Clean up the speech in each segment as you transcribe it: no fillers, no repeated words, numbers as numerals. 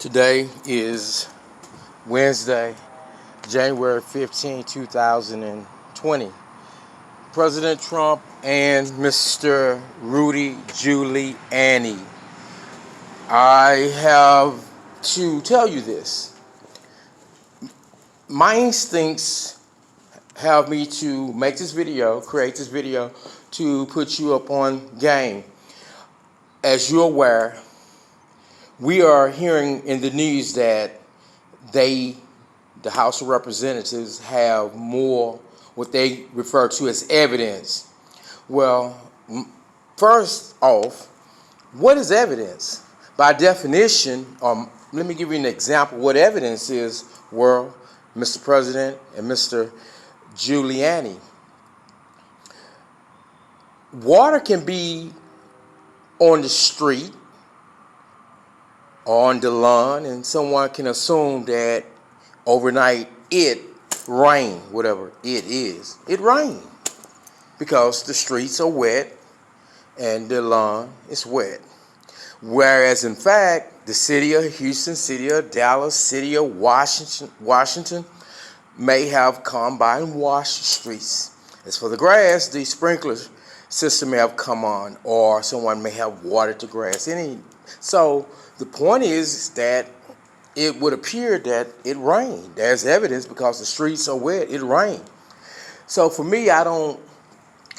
Today is Wednesday, January 15, 2020. President Trump and Mr. Rudy Giuliani. I have to tell you this. My instincts have me to make this video, create this video, to put you up on game. As you're aware, we are hearing in the news that the House of Representatives, have more what they refer to as evidence. Well, first off, what is evidence? By definition, let me give you an example what evidence is, world, Mr. President and Mr. Giuliani. Water can be on the street, on the lawn, and someone can assume that overnight it rained, whatever it is. It rained because the streets are wet and the lawn is wet. Whereas in fact, the city of Houston, city of Dallas, city of Washington may have come by and washed the streets. As for the grass, the sprinkler system may have come on, or someone may have watered the grass. So the point is that it would appear that it rained. There's evidence because the streets are wet. It rained. So for me, I don't,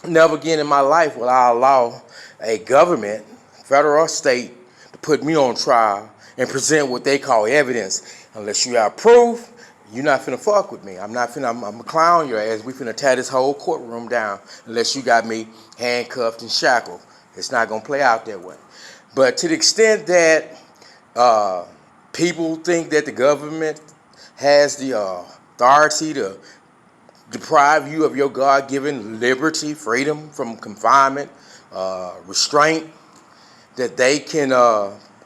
never again in my life will I allow a government, federal or state, to put me on trial and present what they call evidence. Unless you have proof, you're not finna fuck with me. I'm gonna clown your ass. We finna tear this whole courtroom down unless you got me handcuffed and shackled. It's not gonna play out that way. But to the extent that people think that the government has the authority to deprive you of your God-given liberty, freedom from confinement, restraint, that they can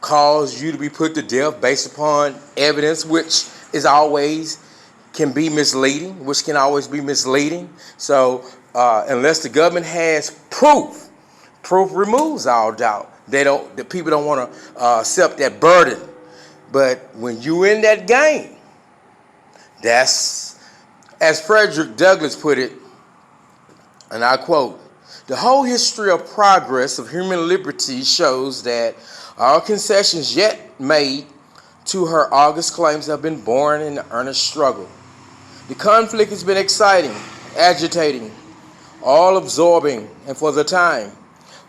cause you to be put to death based upon evidence, which is always can be misleading, which can always be misleading. So unless the government has proof removes all doubt. The people don't want to accept that burden. But when you in that game, that's, as Frederick Douglass put it, and I quote, "The whole history of progress of human liberty shows that all concessions yet made to her august claims have been born in the earnest struggle. The conflict has been exciting, agitating, all-absorbing, and for the time,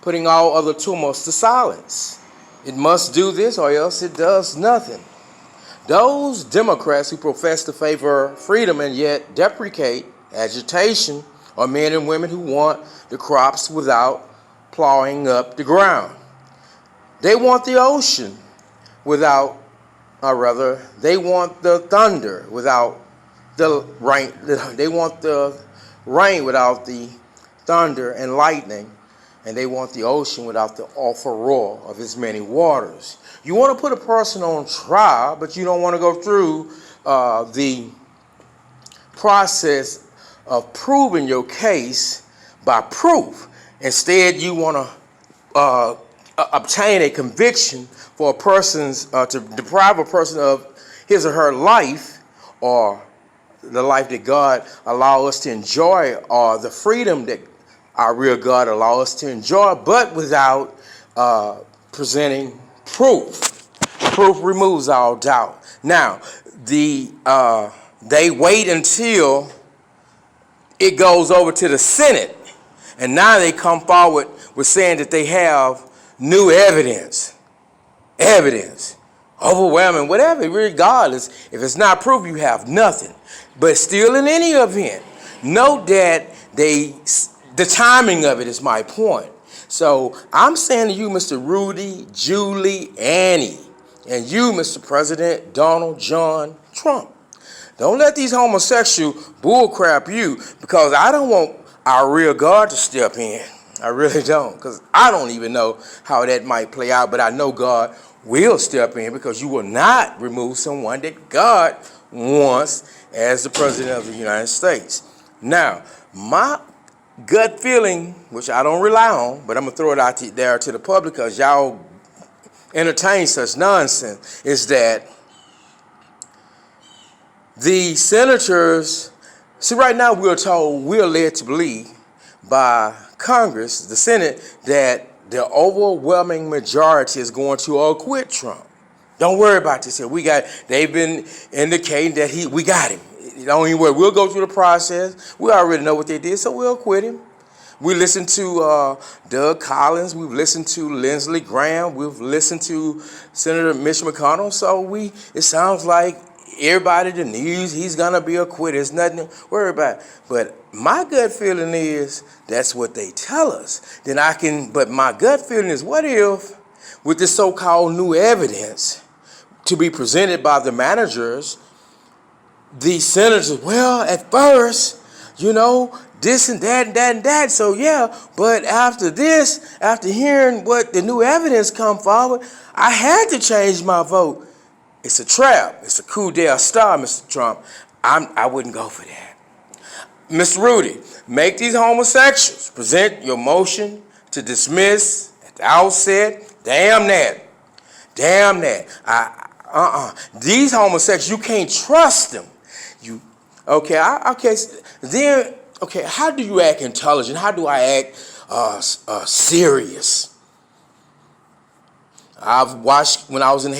putting all other tumults to silence. It must do this or else it does nothing. Those Democrats who profess to favor freedom and yet deprecate agitation are men and women who want the crops without plowing up the ground. They want the ocean without, or rather, they want the thunder without the rain. They want the rain without the thunder and lightning. And they want the ocean without the awful roar of its many waters. You want to put a person on trial, but you don't want to go through the process of proving your case by proof. Instead, you want to obtain a conviction for a person's, to deprive a person of his or her life, or the life that God allow us to enjoy, or the freedom that our real God allow us to enjoy, but without presenting proof. Proof removes all doubt. Now, they wait until it goes over to the Senate, and now they come forward with saying that they have new evidence, overwhelming, whatever, regardless. If it's not proof, you have nothing. But still, in any event, note that the timing of it is my point. So I'm saying to you, Mr. Rudy Giuliani, and you, Mr. President Donald John Trump, don't let these homosexual bullcrap you, because I don't want our real God to step in. I really don't, because I don't even know how that might play out, but I know God will step in, because you will not remove someone that God wants as the President of the United States. Now, my gut feeling, which I don't rely on, but I'm going to throw it out there to the public because y'all entertain such nonsense, is that The senators, see, right now we're led to believe by Congress, the Senate, that the overwhelming majority is going to acquit Trump. Don't worry about this here. They've been indicating that we got him. Don't even worry. We'll go through the process. We already know what they did, so we'll acquit him. We listened to Doug Collins. We've listened to Lindsey Graham. We've listened to Senator Mitch McConnell. So it sounds like everybody, the news, he's going to be acquitted. There's nothing to worry about. But my gut feeling is that's what they tell us. But my gut feeling is, what if, with this so-called new evidence to be presented by the managers, these senators, well, at first, this and that and that and that. So yeah, but after hearing what the new evidence come forward, I had to change my vote. It's a trap. It's a coup d'etat, Mr. Trump. I wouldn't go for that. Mr. Rudy, make these homosexuals present your motion to dismiss at the outset. Damn that. These homosexuals, you can't trust them. Okay, how do you act intelligent? How do I act serious? I've watched when I was in